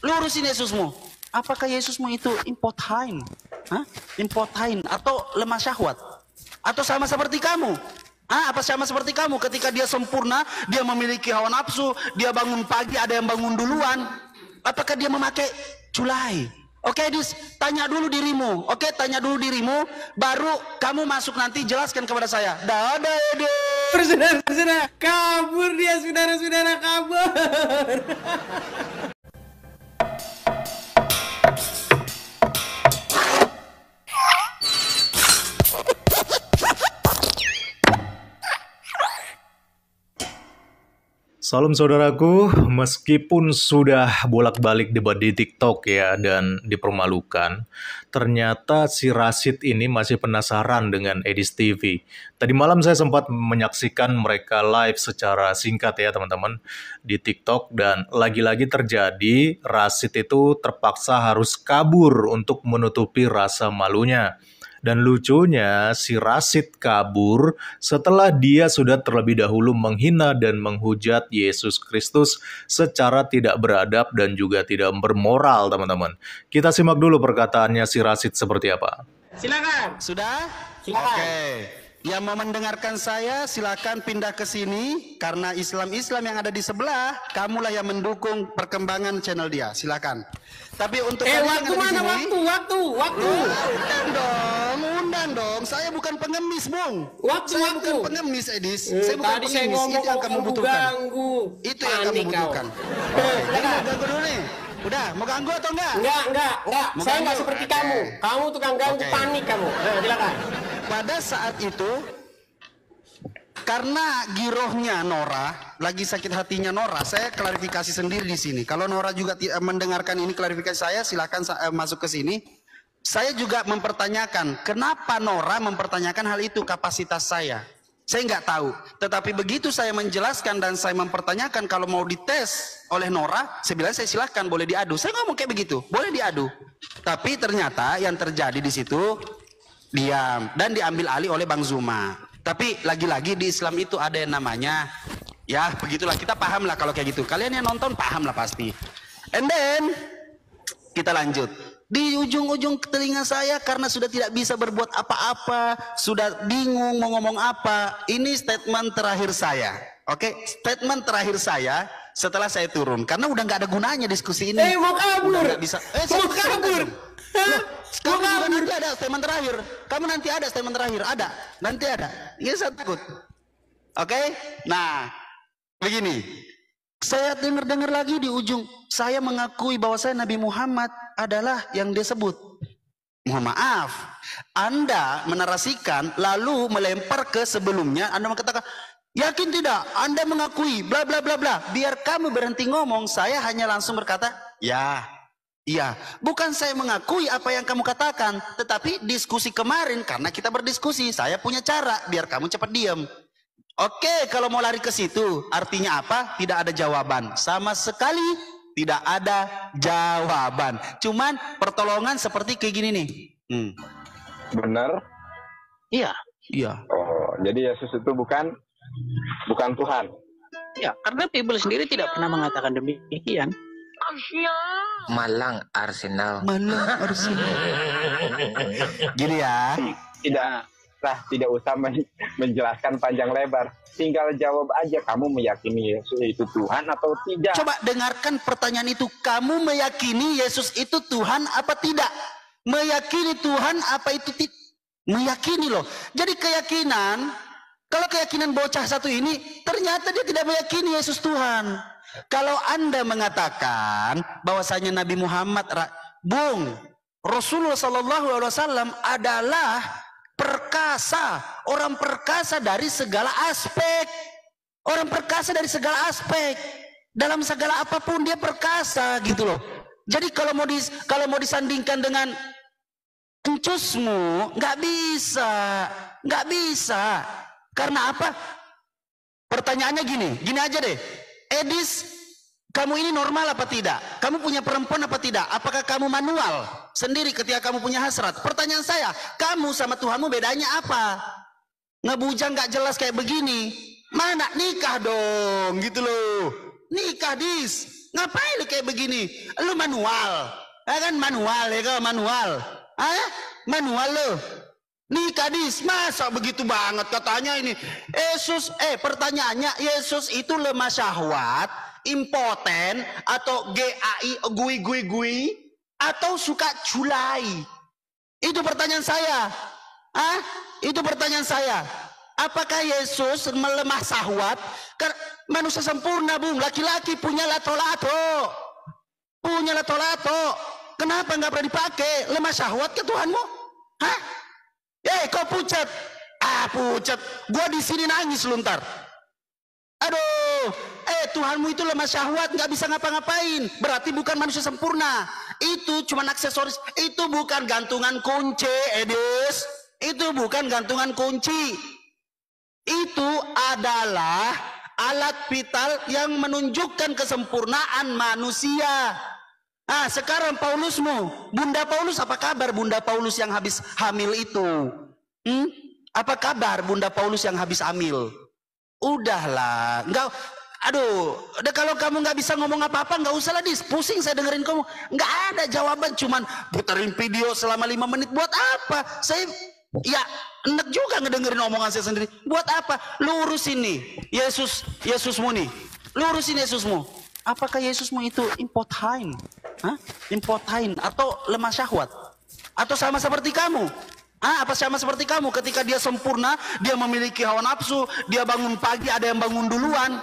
lurusin Yesusmu. Apakah Yesusmu itu impotent? Impotent atau lemah syahwat? Atau sama seperti kamu? Apa sama seperti kamu ketika dia sempurna, dia memiliki hawa nafsu, dia bangun pagi, ada yang bangun duluan. Apakah dia memakai culai? Oke, Edis, tanya dulu dirimu. Oke, tanya dulu dirimu, baru kamu masuk nanti jelaskan kepada saya. Dadah, Edis. Saudara-saudara, kabur dia, saudara-saudara, kabur. Salam saudaraku, meskipun sudah bolak-balik debat di TikTok ya dan dipermalukan, ternyata si Rashid ini masih penasaran dengan Edis TV. Tadi malam saya sempat menyaksikan mereka live secara singkat ya teman-teman di TikTok, dan lagi-lagi terjadi Rashid itu terpaksa harus kabur untuk menutupi rasa malunya. Dan lucunya, si Rashid kabur setelah dia sudah terlebih dahulu menghina dan menghujat Yesus Kristus secara tidak beradab dan juga tidak bermoral, teman-teman. Kita simak dulu perkataannya si Rashid seperti apa. Silakan. Sudah? Silakan. Oke. Yang mau mendengarkan saya, silakan pindah ke sini. Karena Islam-Islam yang ada di sebelah, kamulah yang mendukung perkembangan channel dia. Silakan. Tapi untuk waktu mana? Waktu. Undang dong. Saya bukan pengemis, Bung. Saya Waktu. bukan pengemis, Edis. Saya bukan Tadi pengemis. saya ngomong Itu yang kamu butuhkan. ganggu. Itu yang kamu butuhkan. Jadi mau ganggu dulu nih. Udah, mau ganggu atau enggak? Enggak. Mau Saya enggak ganggu? seperti Oke. kamu. Kamu tukang ganggu, Oke. panik kamu. Silakan. Pada saat itu, karena girohnya Nora, lagi sakit hatinya Nora, saya klarifikasi sendiri di sini. Kalau Nora juga mendengarkan ini klarifikasi saya, silakan masuk ke sini. Saya juga mempertanyakan, kenapa Nora mempertanyakan hal itu, kapasitas saya. Saya nggak tahu. Tetapi begitu saya menjelaskan dan saya mempertanyakan kalau mau dites oleh Nora, saya bilang saya silahkan, boleh diadu. Saya ngomong kayak begitu, boleh diadu. Tapi ternyata yang terjadi di situ diam dan diambil alih oleh Bang Zuma. Tapi lagi-lagi di Islam itu ada yang namanya, ya begitulah, kita paham lah kalau kayak gitu. Kalian yang nonton paham lah pasti. And then kita lanjut. Di ujung-ujung telinga saya karena sudah tidak bisa berbuat apa-apa, sudah bingung mau ngomong apa. Ini statement terakhir saya. Oke, statement terakhir saya setelah saya turun. Karena udah nggak ada gunanya diskusi ini. Mau kabur. Udah nggak bisa. Mau kabur. Kamu juga nanti ada statement terakhir. Kamu nanti ada statement terakhir. Ada. Nanti ada. Iya, saya takut. Oke? Nah, begini. Saya dengar lagi di ujung. Saya mengakui bahwa saya Nabi Muhammad adalah yang dia sebut. Mohon maaf. Anda menarasikan lalu melempar ke sebelumnya. Anda mengatakan, yakin tidak? Anda mengakui bla bla bla bla. Biar kamu berhenti ngomong, saya hanya langsung berkata, ya. Iya, bukan saya mengakui apa yang kamu katakan, tetapi diskusi kemarin karena kita berdiskusi, saya punya cara biar kamu cepat diam. Oke, kalau mau lari ke situ, artinya apa? Tidak ada jawaban. Sama sekali tidak ada jawaban. Cuman pertolongan seperti kayak gini nih. Benar? Iya. Oh, jadi Yesus itu bukan Tuhan. Ya, karena Bible sendiri tidak pernah mengatakan demikian. Malang Arsenal. Gini ya. Tidak usah menjelaskan panjang lebar. Tinggal jawab aja, kamu meyakini Yesus itu Tuhan atau tidak? Coba dengarkan pertanyaan itu. Kamu meyakini Yesus itu Tuhan apa tidak? Meyakini Tuhan apa itu tidak? Meyakini loh. Jadi keyakinan, kalau keyakinan bocah satu ini, ternyata dia tidak meyakini Yesus Tuhan. Kalau Anda mengatakan bahwasanya Nabi Muhammad, Rasulullah SAW adalah perkasa, orang perkasa dari segala aspek. Orang perkasa dari segala aspek. Dalam segala apapun dia perkasa gitu loh. Jadi kalau mau disandingkan dengan encusmu, nggak bisa. Karena apa? Pertanyaannya gini aja deh. Edis, kamu ini normal apa tidak? Kamu punya perempuan apa tidak? Apakah kamu manual sendiri ketika kamu punya hasrat? Pertanyaan saya, kamu sama Tuhanmu bedanya apa? Ngebujang gak jelas kayak begini. Mana nikah dong gitu loh. Nikah, Dis. Ngapain lu kayak begini? Lu manual. Ya kan manual ya kan manual. Manual lu. Nih kadis, masa begitu banget katanya ini. Yesus, pertanyaannya Yesus itu lemah syahwat, impoten, atau GAI, gui, atau suka culai? Itu pertanyaan saya. Itu pertanyaan saya. Apakah Yesus melemah syahwat? Karena manusia sempurna, Bung. Laki-laki punya lato-lato. Punya lato-lato. Kenapa nggak pernah dipakai? Lemah syahwat ke Tuhanmu? Kau pucat. Pucat. Gua di sini nangis lu ntar. Aduh. Tuhanmu itu lemah syahwat, nggak bisa ngapa-ngapain. Berarti bukan manusia sempurna. Itu cuma aksesoris. Itu bukan gantungan kunci, Edis. Itu bukan gantungan kunci. Itu adalah alat vital yang menunjukkan kesempurnaan manusia. Sekarang Paulusmu, Bunda Paulus, apa kabar Bunda Paulus yang habis hamil itu? Apa kabar Bunda Paulus yang habis hamil? Udahlah, enggak. Aduh, udah kalau kamu nggak bisa ngomong apa-apa, nggak usah lah pusing saya dengerin kamu. Nggak ada jawaban, cuman puterin video selama 5 menit buat apa? Saya ya enak juga ngedengerin omongan saya sendiri. Buat apa? Lu urusin nih Yesusmu nih. Lu urusin Yesusmu. Apakah Yesusmu itu impotent? Impotent atau lemah syahwat? Atau sama seperti kamu? Apa sama seperti kamu ketika dia sempurna, dia memiliki hawa nafsu, dia bangun pagi, ada yang bangun duluan.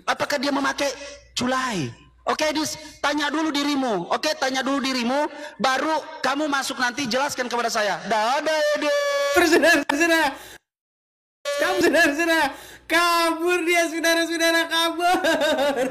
Apakah dia memakai culai? Oke, Dis, tanya dulu dirimu. Oke, tanya dulu dirimu, baru kamu masuk nanti jelaskan kepada saya. Dadah, Edis. Saudara-saudara. Kamu saudara-saudara. Kabur dia, saudara-saudara, kabur.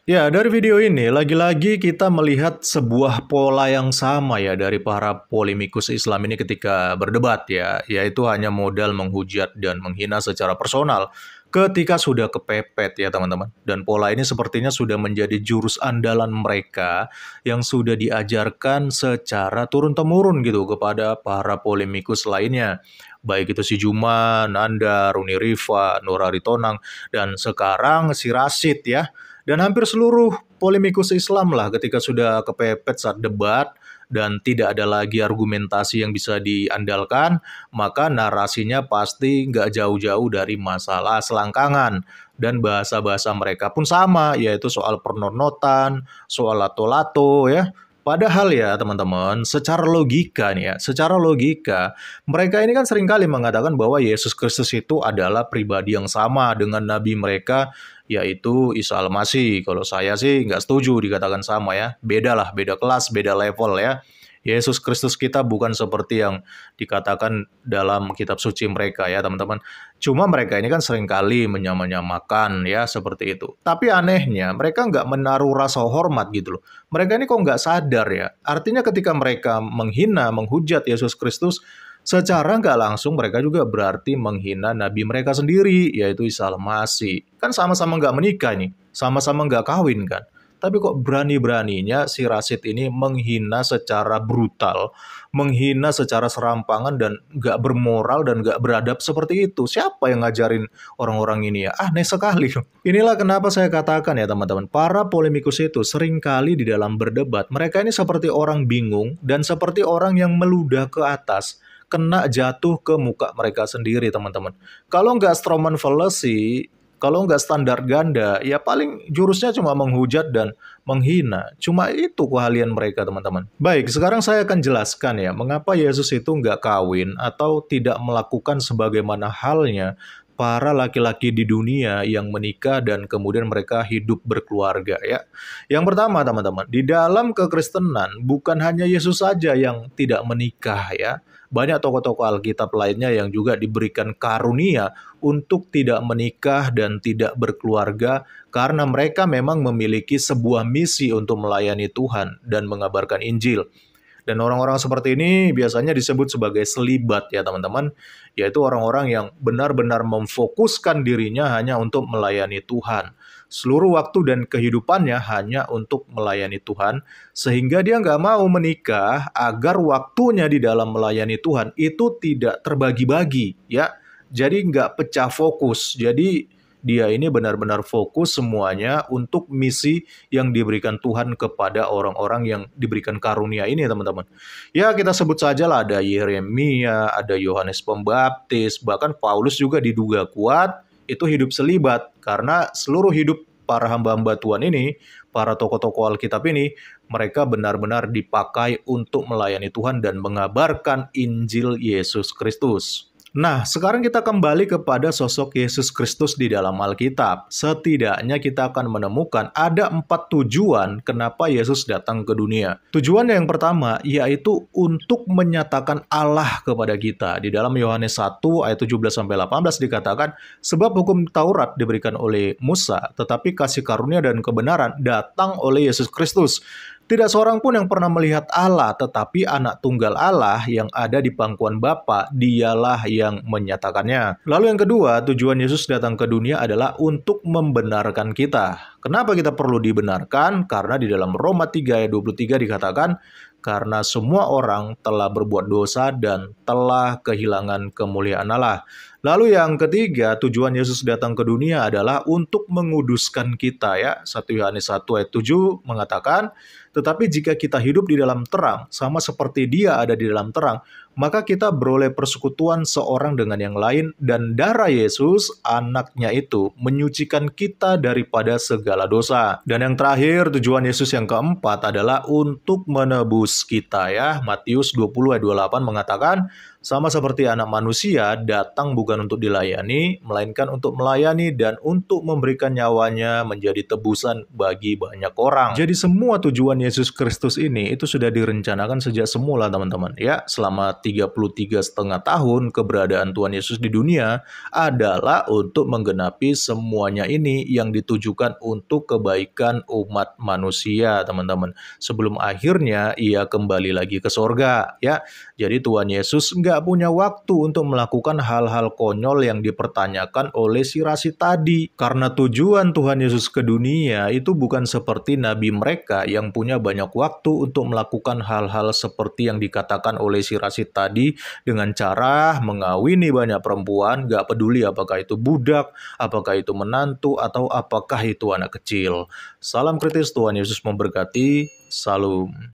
Ya, dari video ini lagi-lagi kita melihat sebuah pola yang sama ya dari para polemikus Islam ini ketika berdebat ya, yaitu hanya modal menghujat dan menghina secara personal ketika sudah kepepet ya teman-teman. Dan pola ini sepertinya sudah menjadi jurus andalan mereka yang sudah diajarkan secara turun-temurun gitu kepada para polemikus lainnya. Baik itu si Juma, Nanda, Runi Rifa, Nur Aritonang, dan sekarang si Rashid ya. Dan hampir seluruh polemikus Islam lah ketika sudah kepepet saat debat dan tidak ada lagi argumentasi yang bisa diandalkan, maka narasinya pasti nggak jauh-jauh dari masalah selangkangan. Dan bahasa-bahasa mereka pun sama, yaitu soal pernonotan, soal lato-lato ya. Padahal ya teman-teman, secara logika nih ya, secara logika, mereka ini kan seringkali mengatakan bahwa Yesus Kristus itu adalah pribadi yang sama dengan nabi mereka, yaitu Isa Al-Masih. Kalau saya sih nggak setuju dikatakan sama ya, beda lah, beda kelas, beda level ya. Yesus Kristus kita bukan seperti yang dikatakan dalam kitab suci mereka ya teman-teman. Cuma mereka ini kan seringkali menyamakan ya seperti itu. Tapi anehnya mereka nggak menaruh rasa hormat gitu loh. Mereka ini kok nggak sadar ya. Artinya ketika mereka menghina, menghujat Yesus Kristus, secara nggak langsung mereka juga berarti menghina nabi mereka sendiri, yaitu Isa Al-Masih. Kan sama-sama nggak menikah nih, sama-sama nggak kawin kan. Tapi kok berani-beraninya si Rashid ini menghina secara brutal, menghina secara serampangan dan nggak bermoral dan nggak beradab seperti itu. Siapa yang ngajarin orang-orang ini ya? Aneh sekali. Inilah kenapa saya katakan ya teman-teman, para polemikus itu seringkali di dalam berdebat, mereka ini seperti orang bingung dan seperti orang yang meludah ke atas, kena jatuh ke muka mereka sendiri teman-teman. Kalau nggak Stroman fallacy, kalau nggak standar ganda, ya paling jurusnya cuma menghujat dan menghina. Cuma itu keahlian mereka, teman-teman. Baik, sekarang saya akan jelaskan ya, mengapa Yesus itu nggak kawin atau tidak melakukan sebagaimana halnya para laki-laki di dunia yang menikah dan kemudian mereka hidup berkeluarga ya. Yang pertama, teman-teman, di dalam kekristenan bukan hanya Yesus saja yang tidak menikah ya. Banyak tokoh-tokoh Alkitab lainnya yang juga diberikan karunia untuk tidak menikah dan tidak berkeluarga karena mereka memang memiliki sebuah misi untuk melayani Tuhan dan mengabarkan Injil. Dan orang-orang seperti ini biasanya disebut sebagai selibat ya teman-teman, yaitu orang-orang yang benar-benar memfokuskan dirinya hanya untuk melayani Tuhan. Seluruh waktu dan kehidupannya hanya untuk melayani Tuhan, sehingga dia nggak mau menikah agar waktunya di dalam melayani Tuhan itu tidak terbagi-bagi ya. Jadi nggak pecah fokus. Jadi dia ini benar-benar fokus semuanya untuk misi yang diberikan Tuhan kepada orang-orang yang diberikan karunia ini, teman-teman. Ya, kita sebut saja lah ada Yeremia, ada Yohanes Pembaptis, bahkan Paulus juga diduga kuat itu hidup selibat karena seluruh hidup para hamba-hamba Tuhan ini, para tokoh-tokoh Alkitab ini, mereka benar-benar dipakai untuk melayani Tuhan dan mengabarkan Injil Yesus Kristus. Nah, sekarang kita kembali kepada sosok Yesus Kristus di dalam Alkitab. Setidaknya kita akan menemukan ada 4 tujuan kenapa Yesus datang ke dunia. Tujuan yang pertama yaitu untuk menyatakan Allah kepada kita. Di dalam Yohanes 1 ayat 17-18 dikatakan, sebab hukum Taurat diberikan oleh Musa, tetapi kasih karunia dan kebenaran datang oleh Yesus Kristus. Tidak seorang pun yang pernah melihat Allah, tetapi anak tunggal Allah yang ada di pangkuan Bapa, dialah yang menyatakannya. Lalu yang kedua, tujuan Yesus datang ke dunia adalah untuk membenarkan kita. Kenapa kita perlu dibenarkan? Karena di dalam Roma 3 ayat 23 dikatakan, karena semua orang telah berbuat dosa dan telah kehilangan kemuliaan Allah. Lalu yang ketiga, tujuan Yesus datang ke dunia adalah untuk menguduskan kita ya. 1 Yohanes 1 ayat 7 mengatakan, tetapi jika kita hidup di dalam terang, sama seperti Dia ada di dalam terang, maka kita beroleh persekutuan seorang dengan yang lain, dan darah Yesus, anaknya itu, menyucikan kita daripada segala dosa. Dan yang terakhir, tujuan Yesus yang keempat adalah untuk menebus kita ya. Matius 20 ayat 28 mengatakan, sama seperti anak manusia datang bukan untuk dilayani, melainkan untuk melayani dan untuk memberikan nyawanya menjadi tebusan bagi banyak orang. Jadi semua tujuan Yesus Kristus ini itu sudah direncanakan sejak semula, teman-teman. Ya, selama 33,5 tahun keberadaan Tuhan Yesus di dunia adalah untuk menggenapi semuanya ini yang ditujukan untuk kebaikan umat manusia, teman-teman. Sebelum akhirnya ia kembali lagi ke sorga, ya. Jadi Tuhan Yesus nggak punya waktu untuk melakukan hal-hal konyol yang dipertanyakan oleh si Rasid tadi. Karena tujuan Tuhan Yesus ke dunia itu bukan seperti nabi mereka yang punya banyak waktu untuk melakukan hal-hal seperti yang dikatakan oleh si Rasid tadi dengan cara mengawini banyak perempuan, nggak peduli apakah itu budak, apakah itu menantu, atau apakah itu anak kecil. Salam kritis, Tuhan Yesus memberkati. Salam.